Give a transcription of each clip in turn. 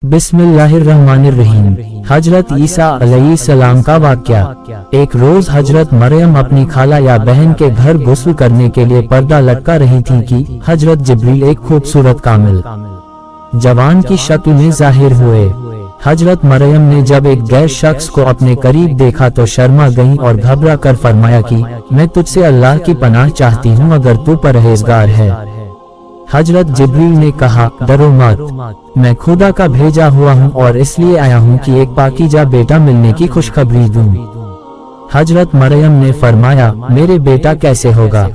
बिस्मिल्लाहिर्रहमानिर्रहीम। हजरत ईसा अलैहिस्सलाम का वाक़या। एक रोज हजरत मरियम अपनी खाला या बहन के घर गुस्ल करने के लिए पर्दा लटका रही थी कि हजरत जिब्रील एक खूबसूरत कामिल जवान की शक्ल में जाहिर हुए। हजरत मरियम ने जब एक गैर शख्स को अपने करीब देखा तो शर्मा गईं और घबरा कर फरमाया कि मैं तुझसे अल्लाह की पनाह चाहती हूँ अगर तू परहेजगार है। हजरत जिब्रील ने कहा, डरो मत, मैं खुदा का भेजा हुआ हूँ और इसलिए आया हूँ कि एक पाकीज़ा बेटा मिलने की खुशखबरी दूं। हजरत मरियम ने फरमाया, मेरे बेटा कैसे होगा,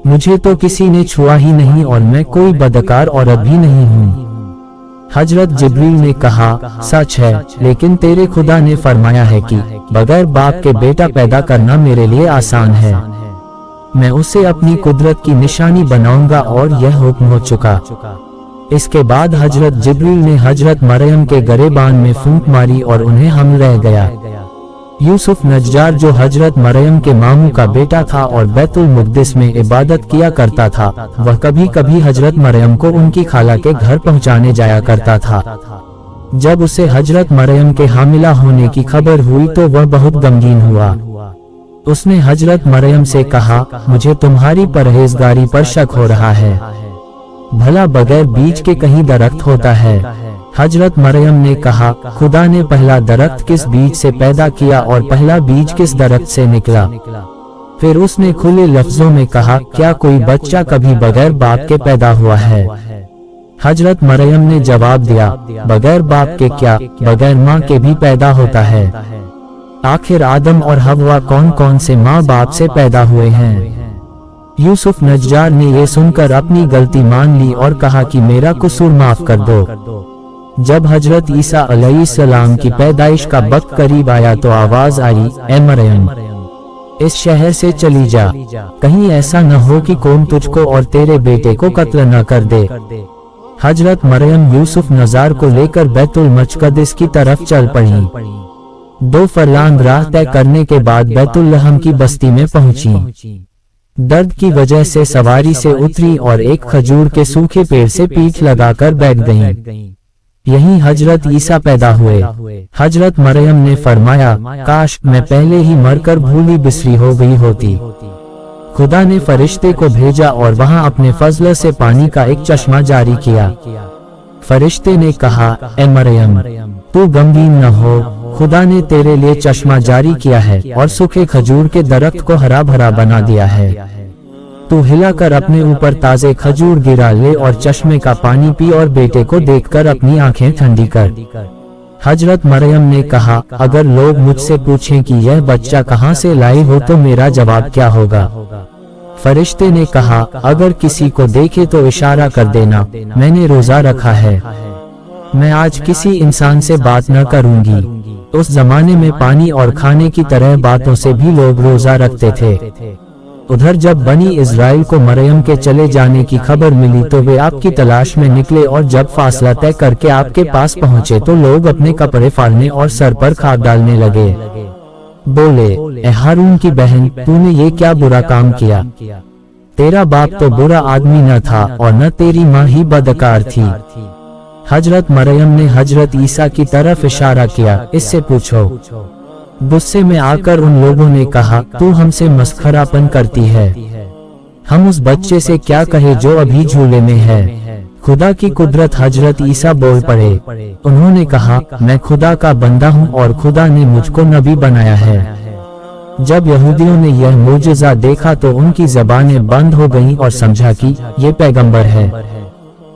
मुझे तो किसी ने छुआ ही नहीं और मैं कोई बदकार औरत भी नहीं हूँ। हजरत जिब्रील ने कहा, सच है, लेकिन तेरे खुदा ने फरमाया है कि बगैर बाप के बेटा पैदा करना मेरे लिए आसान है। मैं उसे अपनी कुदरत की निशानी बनाऊंगा और यह हुक्म हो चुका। इसके बाद हजरत जिब्रील ने हजरत मरियम के गरेबान में फूंक मारी और उन्हें हमल रह गया। यूसुफ नज्जार जो हजरत मरियम के मामू का बेटा था और बैतुल मुक़द्दिस में इबादत किया करता था, वह कभी कभी हजरत मरियम को उनकी खाला के घर पहुंचाने जाया करता था। जब उसे हजरत मरियम के हामिला होने की खबर हुई तो वह बहुत गमगीन हुआ। उसने हजरत मरियम से कहा, मुझे तुम्हारी परहेजगारी पर शक हो रहा है, भला बगैर बीज के कहीं दरख्त होता है। हजरत मरियम ने कहा, खुदा ने पहला दरख्त किस बीज से पैदा किया और पहला बीज किस दरख्त से निकला। फिर उसने खुले लफ्जों में कहा, क्या कोई बच्चा कभी बगैर बाप के पैदा हुआ है। हजरत मरियम ने जवाब दिया, बगैर बाप के क्या, बगैर माँ के भी पैदा होता है। आखिर आदम और हव्वा कौन कौन से माँ बाप से पैदा हुए हैं। यूसुफ नज्जार ने ये सुनकर अपनी गलती मान ली और कहा कि मेरा कसूर माफ कर दो। जब हजरत ईसा अलैहिस्सलाम की पैदाइश का वक्त करीब आया तो आवाज आई, ए मरियम, इस शहर से चली जा, कहीं ऐसा न हो कि कौम तुझको और तेरे बेटे को कत्ल न कर दे। हजरत मरियम यूसुफ नज्जार को लेकर बैतुल मुक़द्दिस की तरफ चल पड़ी। 2 फरलांग राह तय करने के बाद बैतुल लहम की बस्ती में पहुंची। दर्द की वजह से सवारी से उतरी और एक खजूर के सूखे पेड़ से पीठ लगाकर बैठ गईं। यहीं हजरत ईसा पैदा हुए। हजरत मरियम ने फरमाया, काश मैं पहले ही मरकर भूली बिसरी हो गई होती। खुदा ने फरिश्ते को भेजा और वहां अपने फजल से पानी का एक चश्मा जारी किया। फरिश्ते ने कहा, ए मरियम, तू गमगीन न हो, खुदा ने तेरे लिए चश्मा जारी किया है और सूखे खजूर के दरख्त को हरा भरा बना दिया है। तू हिलाकर अपने ऊपर ताजे खजूर गिरा ले और चश्मे का पानी पी और बेटे को देखकर अपनी आंखें ठंडी कर। हजरत मरियम ने कहा, अगर लोग मुझसे पूछें कि यह बच्चा कहाँ से लाई हो तो मेरा जवाब क्या होगा। फरिश्ते ने कहा, अगर किसी को देखे तो इशारा कर देना, मैंने रोजा रखा है, मैं आज किसी इंसान से बात न करूंगी। उस जमाने में पानी और खाने की तरह बातों से भी लोग रोजा रखते थे। उधर जब बनी इज़राइल को मरियम के चले जाने की खबर मिली तो वे आपकी तलाश में निकले और जब फासला तय करके आपके पास पहुंचे तो लोग अपने कपड़े फाड़ने और सर पर खाक डालने लगे। बोले, ए हारून की बहन, तूने ये क्या बुरा काम किया। तेरा बाप तो बुरा आदमी न था और न तेरी माँ ही बदकार थी। हजरत मरियम ने हजरत ईसा की तरफ इशारा किया, इससे पूछो। गुस्से में आकर उन लोगों ने कहा, तू हमसे मस्खरापन करती है, हम उस बच्चे से क्या कहे जो अभी झूले में है। खुदा की कुदरत। हजरत ईसा बोल पड़े। उन्होंने कहा, मैं खुदा का बंदा हूँ और खुदा ने मुझको नबी बनाया है। जब यहूदियों ने यह मोजज़ा देखा तो उनकी ज़बानें बंद हो गईं और समझा कि ये पैगंबर है।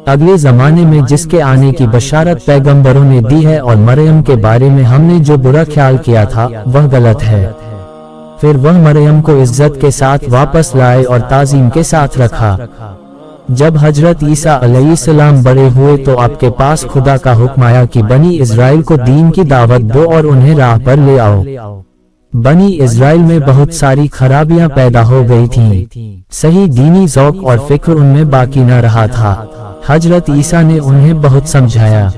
अगले जमाने में जिसके आने की बशारत पैगंबरों ने दी है और मरियम के बारे में हमने जो बुरा ख्याल किया था वह गलत है। फिर वह मरियम को इज्जत के साथ वापस लाए और ताजीम के साथ रखा। जब हजरत ईसा अलैहिस्सलाम बड़े हुए तो आपके पास खुदा का हुक्म आया कि बनी इज़राइल को दीन की दावत दो और उन्हें राह पर ले आओ। बनी इज़राइल में बहुत सारी खराबियां पैदा हो गई थीं। सही दीनी ज़ौक़ और फिक्र उनमें बाकी न रहा था। हजरत ईसा ने उन्हें बहुत समझाया,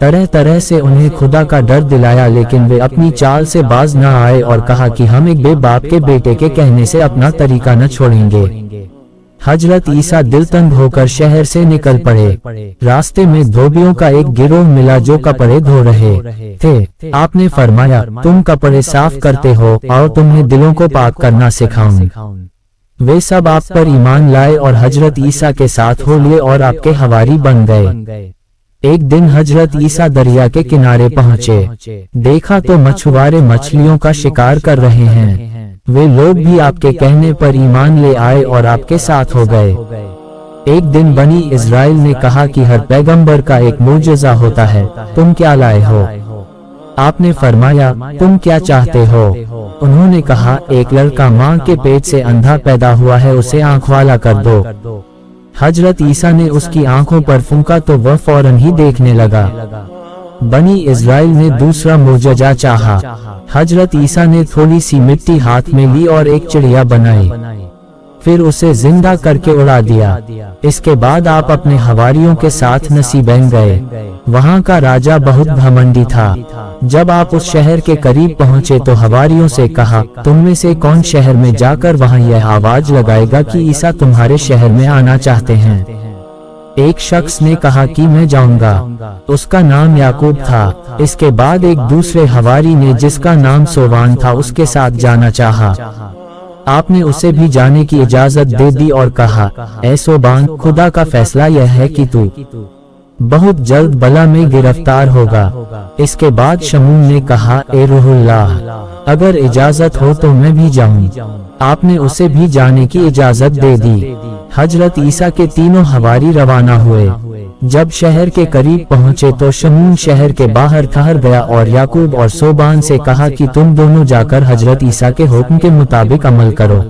तरह तरह से उन्हें खुदा का डर दिलाया, लेकिन वे अपनी चाल से बाज न आए और कहा कि हम एक बेबाप के बेटे के कहने से अपना तरीका न छोड़ेंगे। हजरत ईसा दिल तंग होकर शहर से निकल पड़े। रास्ते में धोबियों का एक गिरोह मिला जो कपड़े धो रहे थे। आपने फरमाया, तुम कपड़े साफ करते हो और तुम्हें दिलों को पाक करना सिखाऊं। वे सब आप पर ईमान लाए और हजरत ईसा के साथ हो लिए और आपके हवारी बन गए। एक दिन हजरत ईसा दरिया के किनारे पहुँचे। देखा तो मछुआरे मछलियों का शिकार कर रहे हैं। वे लोग भी आपके कहने पर ईमान ले आए और आपके साथ हो गए। एक दिन बनी इस्राइल ने कहा कि हर पैगंबर का एक मोजज़ा होता है, तुम क्या लाए हो? आपने फरमाया, तुम क्या चाहते हो? उन्होंने कहा, एक लड़का माँ के पेट से अंधा पैदा हुआ है, उसे आँख वाला कर दो। हजरत ईसा ने उसकी आंखों पर फूंका तो वह फौरन ही देखने लगा। बनी इस्राइल ने दूसरा मोजज़ा चाहा। हजरत ईसा ने थोड़ी सी मिट्टी हाथ में ली और एक चिड़िया बनाई, फिर उसे जिंदा करके उड़ा दिया। इसके बाद आप अपने हवारियों के साथ नसीबैन गए। वहाँ का राजा बहुत घमंडी था। जब आप उस शहर के करीब पहुँचे तो हवारियों से कहा, तुम में से कौन शहर में जाकर वहाँ यह आवाज लगाएगा कि ईसा तुम्हारे शहर में आना चाहते हैं? एक शख्स ने कहा कि मैं जाऊंगा। उसका नाम याकूब था। इसके बाद एक दूसरे हवारी ने, जिसका नाम सोबान था, उसके साथ जाना चाहा। आपने उसे भी जाने की इजाजत दे दी और कहा, ऐ सोबान, खुदा का फैसला यह है कि तू बहुत जल्द बला में गिरफ्तार होगा। इसके बाद शमून ने कहा, ए रूहुल्लाह, अगर इजाजत हो तो मैं भी जाऊं। आपने उसे भी जाने की इजाजत दे दी। हजरत ईसा के तीनों हवारी रवाना हुए। जब शहर के करीब पहुँचे तो शमून शहर के बाहर ठहर गया और याकूब और सोबान से कहा कि तुम दोनों जाकर हजरत ईसा के हुक्म के मुताबिक अमल करो।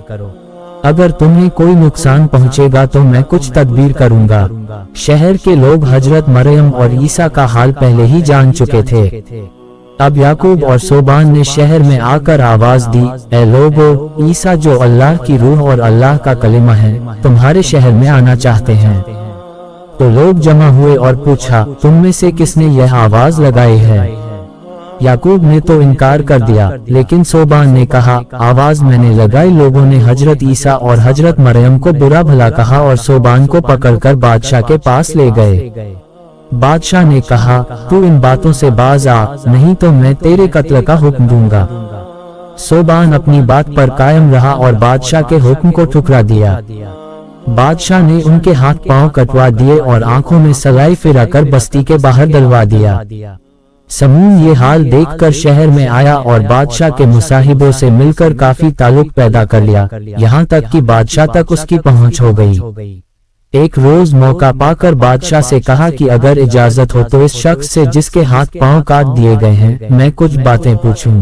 अगर तुम्हें कोई नुकसान पहुँचेगा तो मैं कुछ तदबीर करूँगा। शहर के लोग हजरत मरियम और ईसा का हाल पहले ही जान चुके थे। अब याकूब और सोबान ने शहर में आकर आवाज दी, ए लोगो, ईसा जो अल्लाह की रूह और अल्लाह का कलिमा है, तुम्हारे शहर में आना चाहते हैं। तो लोग जमा हुए और पूछा, तुम में से किसने यह आवाज लगाई है? याकूब ने तो इनकार कर दिया, लेकिन सोबान ने कहा, आवाज मैंने लगाई। लोगों ने हजरत ईसा और हजरत मरियम को बुरा भला कहा और सोबान को पकड़कर बादशाह के पास ले गए। बादशाह ने कहा, तू इन बातों से बाज आ, नहीं तो मैं तेरे कत्ल का हुक्म दूंगा। सोबान अपनी बात पर कायम रहा और बादशाह के हुक्म को ठुकरा दिया। बादशाह ने उनके हाथ पांव कटवा दिए और आंखों में सलाई फिराकर बस्ती के बाहर डलवा दिया। समून ये हाल देखकर शहर में आया और बादशाह के मुसाहिबों से मिलकर काफी ताल्लुक पैदा कर लिया, यहाँ तक कि बादशाह तक उसकी पहुँच हो गई। एक रोज मौका पाकर बादशाह से कहा कि अगर इजाजत हो तो इस शख्स से जिसके हाथ पांव काट दिए गए हैं, मैं कुछ बातें पूछूं।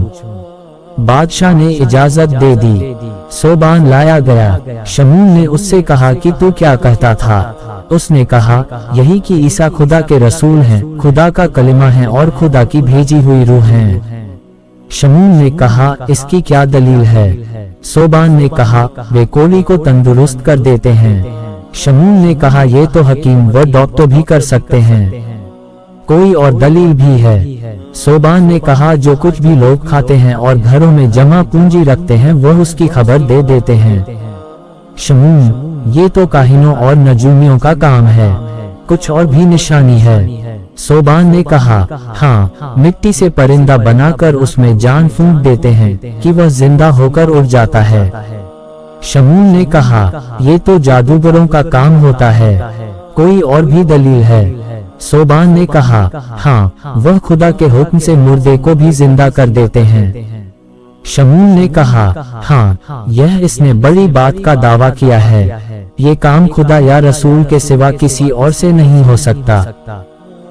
बादशाह ने इजाजत दे दी। सोबान लाया गया। शमून ने उससे कहा कि तू क्या कहता था? उसने कहा, यही कि ईसा खुदा के रसूल हैं, खुदा का कलिमा है और खुदा की भेजी हुई रूह हैं। शमून ने कहा, इसकी क्या दलील है? सोबान ने कहा, वे कोढ़ी को तंदुरुस्त कर देते हैं। शमून ने कहा, ये तो हकीम व डॉक्टर भी कर सकते हैं, कोई और दलील भी है? सोबान ने कहा, जो कुछ भी लोग खाते हैं और घरों में जमा पूंजी रखते हैं वह उसकी खबर दे देते हैं। शमून, ये तो काहिनों और नजूमियों का काम है, कुछ और भी निशानी है? सोबान ने कहा, हाँ, मिट्टी से परिंदा बनाकर उसमें जान फूंक देते हैं कि वह जिंदा होकर उड़ जाता है। शमून ने कहा, ये तो जादूगरों का काम होता है, कोई और भी दलील है? सोबान ने कहा, हाँ, वह खुदा के हुक्म से मुर्दे को भी जिंदा कर देते हैं। शमून ने कहा, हाँ, यह इसने बड़ी बात का दावा किया है, ये काम खुदा या रसूल के सिवा किसी और से नहीं हो सकता।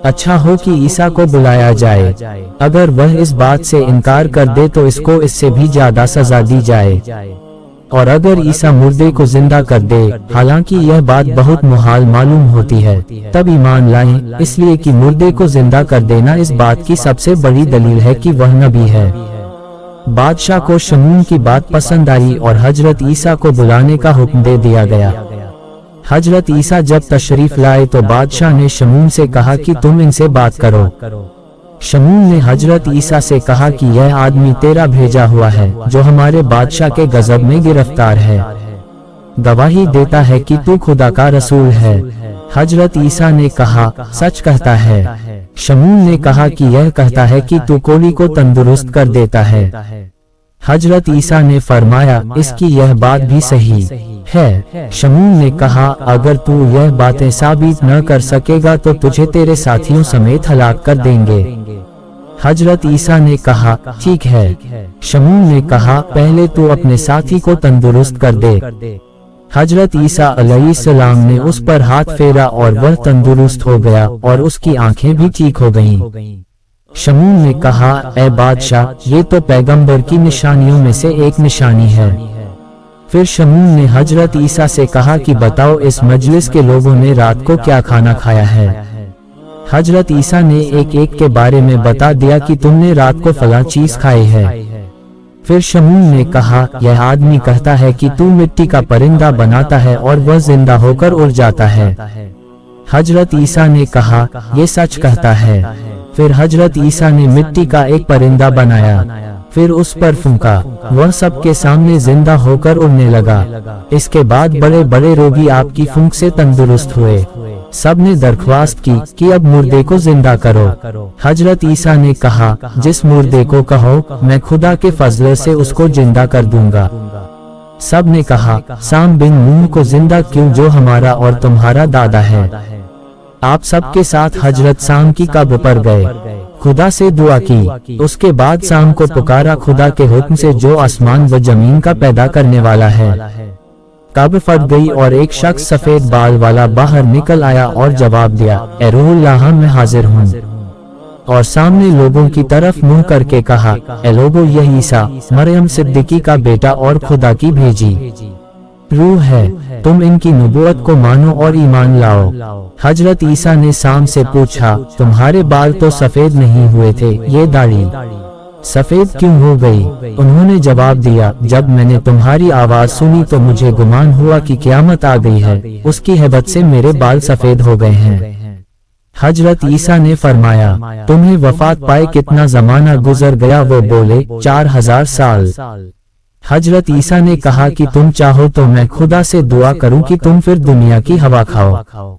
अच्छा हो कि ईसा को बुलाया जाए, अगर वह इस बात से इनकार कर दे तो इसको इससे भी ज्यादा सजा दी जाए, और अगर ईसा मुर्दे को जिंदा कर दे, हालांकि यह बात बहुत मुहाल मालूम होती है, तब ईमान लाएं, इसलिए कि मुर्दे को जिंदा कर देना इस बात की सबसे बड़ी दलील है कि वह नबी है। बादशाह को शमून की बात पसंद आई और हजरत ईसा को बुलाने का हुक्म दे दिया गया। हजरत ईसा जब तशरीफ लाए तो बादशाह ने शमून से कहा कि तुम इनसे बात करो। शमून ने हजरत ईसा से कहा कि यह आदमी तेरा भेजा हुआ है जो हमारे बादशाह के गजब में गिरफ्तार है। गवाही देता है कि तू खुदा का रसूल है। हजरत ईसा ने कहा, सच कहता है। शमूल ने कहा कि यह कहता है कि तू कोढ़ी को तंदुरुस्त कर देता है। हजरत ईसा ने फरमाया, इसकी यह बात भी सही है। शमूल ने कहा, अगर तू यह बातें साबित न कर सकेगा तो तुझे तेरे साथियों समेत हलाक कर देंगे। हजरत ईसा ने कहा, ठीक है। शमूल ने कहा, पहले तू अपने साथी को तंदुरुस्त कर दे। हजरत ईसा अलैहिस्सलाम ने उस पर हाथ फेरा और वह तंदुरुस्त हो गया और उसकी आंखें भी ठीक हो गईं। शमूल ने कहा, ए बादशाह, ये तो पैगंबर की निशानियों में से एक निशानी है। फिर शमूल ने हजरत ईसा से कहा कि बताओ, इस मजलिस के लोगों ने रात को क्या खाना खाया है। हजरत ईसा ने एक एक के बारे में बता दिया कि तुमने रात को फला चीज खाई है। फिर शमूल ने कहा, यह आदमी कहता है कि तू मिट्टी का परिंदा बनाता है और वह जिंदा होकर उड़ जाता है। हजरत ईसा ने कहा, ये सच कहता है। फिर हजरत ईसा ने मिट्टी का एक परिंदा बनाया, फिर उस पर फूंका, वह सबके सामने जिंदा होकर उड़ने लगा। इसके बाद बड़े बड़े रोगी आपकी फूंक से तंदुरुस्त हुए। सब ने दरख्वास्त की कि अब मुर्दे को जिंदा करो। हजरत ईसा ने कहा, जिस मुर्दे को कहो, मैं खुदा के फजल से उसको जिंदा कर दूंगा। सब ने कहा, साम बिन नूह को जिंदा क्यों, जो हमारा और तुम्हारा दादा है। आप सबके साथ हजरत साम की कब्र पर गए, खुदा से दुआ की। उसके बाद साम को पुकारा खुदा के हुक्म से, जो आसमान व जमीन का पैदा करने वाला है। कब्र फट गई और एक शख्स सफेद बाल वाला बाहर निकल आया और जवाब दिया, ए रूहुल्लाह, मैं हाजिर हूँ। और सामने लोगों की तरफ मुंह करके कहा, ए लोगों, यह ईसा मरियम सिद्दीकी का बेटा और खुदा की भेजी रूह है, तुम इनकी नबूवत को मानो और ईमान लाओ। हजरत ईसा ने साम से पूछा, तुम्हारे बाल तो सफेद नहीं हुए थे, ये दाढ़ी सफेद क्यों हो गई? उन्होंने जवाब दिया, जब मैंने तुम्हारी आवाज सुनी तो मुझे गुमान हुआ कि क़यामत आ गई है, उसकी हैबत से मेरे बाल सफेद हो गए हैं। हजरत ईसा ने फरमाया, तुम्हें वफात पाए कितना जमाना गुजर गया? वो बोले, 4000 साल। हजरत ईसा ने कहा कि तुम चाहो तो मैं खुदा से दुआ करूं कि तुम फिर दुनिया की हवा खाओ।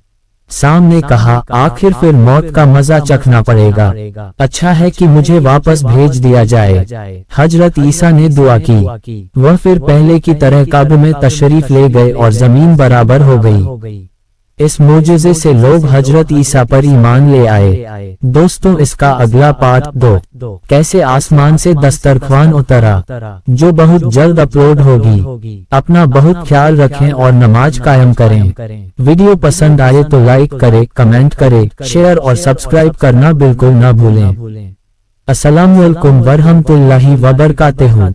साम ने कहा, आखिर फिर मौत का मजा चखना पड़ेगा, अच्छा है कि मुझे वापस भेज दिया जाए। हजरत ईसा ने दुआ की, वह फिर पहले की तरह काबे में तशरीफ ले गए और जमीन बराबर हो गई। इस मोजज़े से लोग हजरत ईसा पर ईमान ले आए। दोस्तों, इसका अगला पार्ट 2, कैसे आसमान से दस्तरख्वान उतरा, जो बहुत जल्द अपलोड होगी। अपना बहुत ख्याल रखें और नमाज कायम करें। वीडियो पसंद आए तो लाइक करें, कमेंट करें, शेयर और सब्सक्राइब करना बिल्कुल न भूलें। अस्सलामुअलैकुम वरहमतुल्लाहि वबरकातुहू।